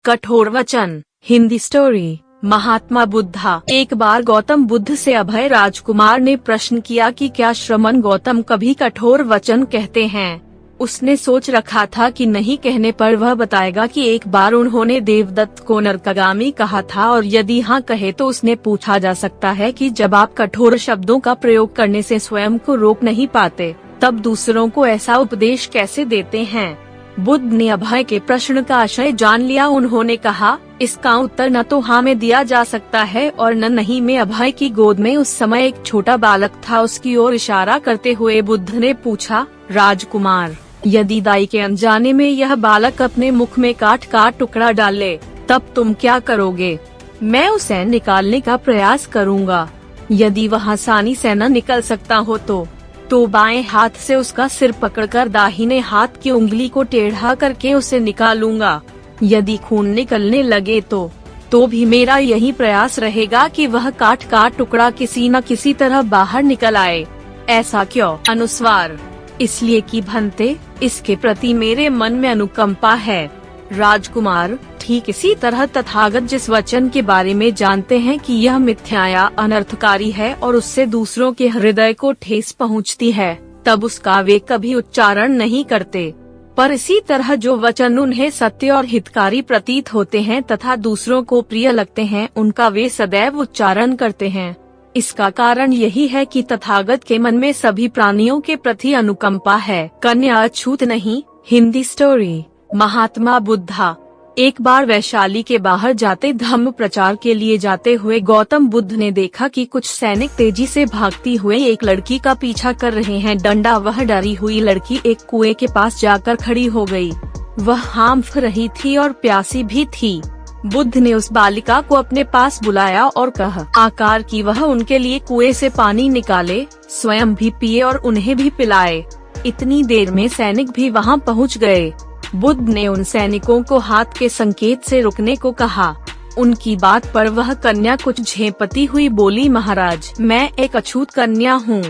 कठोर वचन। हिंदी स्टोरी। महात्मा बुद्धा। एक बार गौतम बुद्ध से अभय राजकुमार ने प्रश्न किया कि क्या श्रमण गौतम कभी कठोर वचन कहते हैं। उसने सोच रखा था कि नहीं कहने पर वह बताएगा कि एक बार उन्होंने देवदत्त को नरकगामी कहा था, और यदि हाँ कहे तो उसने पूछा जा सकता है कि जब आप कठोर शब्दों का प्रयोग करने से स्वयं को रोक नहीं पाते, तब दूसरों को ऐसा उपदेश कैसे देते हैं। बुद्ध ने अभय के प्रश्न का आशय जान लिया। उन्होंने कहा, इसका उत्तर न तो हाँ में दिया जा सकता है और न नहीं में। अभय की गोद में उस समय एक छोटा बालक था। उसकी ओर इशारा करते हुए बुद्ध ने पूछा, राजकुमार, यदि दाई के अनजाने में यह बालक अपने मुख में काट का टुकड़ा डाले, तब तुम क्या करोगे। मैं उसे निकालने का प्रयास करूँगा। यदि वह आसानी से न निकल सकता हो तो बाएं हाथ से उसका सिर पकड़कर दाहिने हाथ की उंगली को टेढ़ा करके उसे निकालूंगा। यदि खून निकलने लगे तो भी मेरा यही प्रयास रहेगा कि वह काट का टुकड़ा किसी न किसी तरह बाहर निकल आए। ऐसा क्यों? अनुस्वार, इसलिए कि भंते, इसके प्रति मेरे मन में अनुकंपा है। राजकुमार, ठीक इसी तरह तथागत जिस वचन के बारे में जानते हैं कि यह मिथ्या या अनर्थकारी है और उससे दूसरों के हृदय को ठेस पहुंचती है, तब उसका वे कभी उच्चारण नहीं करते। पर इसी तरह जो वचन उन्हें सत्य और हितकारी प्रतीत होते हैं तथा दूसरों को प्रिय लगते हैं, उनका वे सदैव उच्चारण करते हैं। इसका कारण यही है कि तथागत के मन में सभी प्राणियों के प्रति अनुकंपा है। कन्या अछूत नहीं। हिंदी स्टोरी। महात्मा बुद्धा। एक बार वैशाली के बाहर जाते धम्म प्रचार के लिए जाते हुए गौतम बुद्ध ने देखा कि कुछ सैनिक तेजी से भागती हुए एक लड़की का पीछा कर रहे हैं। डंडा वह डरी हुई लड़की एक कुएं के पास जाकर खड़ी हो गई। वह हांफ रही थी और प्यासी भी थी। बुद्ध ने उस बालिका को अपने पास बुलाया और कहा आकार की वह उनके लिए कुएं से पानी निकाले, स्वयं भी पिए और उन्हें भी पिलाए। इतनी देर में सैनिक भी वहाँ पहुँच गए। बुद्ध ने उन सैनिकों को हाथ के संकेत से रुकने को कहा। उनकी बात पर वह कन्या कुछ झेंपती हुई बोली, महाराज, मैं एक अछूत कन्या हूँ।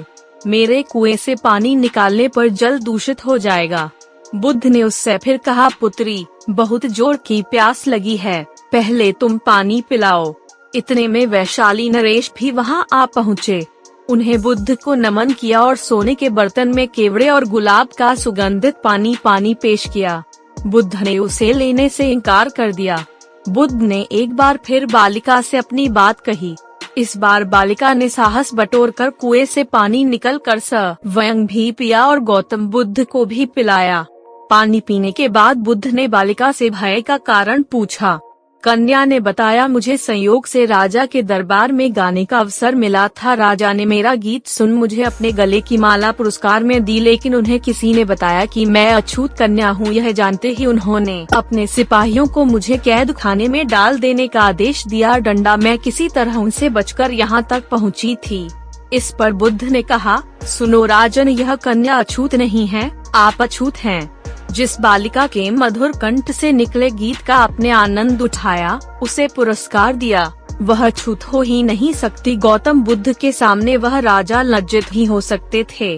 मेरे कुएं से पानी निकालने पर जल दूषित हो जाएगा। बुद्ध ने उससे फिर कहा, पुत्री, बहुत जोर की प्यास लगी है, पहले तुम पानी पिलाओ। इतने में वैशाली नरेश भी वहाँ आ पहुँचे। उन्हें बुद्ध को नमन किया और सोने के बर्तन में केवड़े और गुलाब का सुगंधित पानी पेश किया। बुद्ध ने उसे लेने से इनकार कर दिया। बुद्ध ने एक बार फिर बालिका से अपनी बात कही। इस बार बालिका ने साहस बटोरकर कुएं से पानी निकल कर स्वयं भी पिया और गौतम बुद्ध को भी पिलाया। पानी पीने के बाद बुद्ध ने बालिका से भय का कारण पूछा। कन्या ने बताया, मुझे संयोग से राजा के दरबार में गाने का अवसर मिला था। राजा ने मेरा गीत सुन मुझे अपने गले की माला पुरस्कार में दी, लेकिन उन्हें किसी ने बताया कि मैं अछूत कन्या हूँ। यह जानते ही उन्होंने अपने सिपाहियों को मुझे कैद खाने में डाल देने का आदेश दिया। डंडा मैं किसी तरह उनसे बचकर यहाँ तक पहुँची थी। इस पर बुद्ध ने कहा, सुनो राजन, यह कन्या अछूत नहीं है, आप अछूत हैं। जिस बालिका के मधुर कंठ से निकले गीत का आपने आनंद उठाया, उसे पुरस्कार दिया, वह अछूत हो ही नहीं सकती। गौतम बुद्ध के सामने वह राजा लज्जित ही हो सकते थे।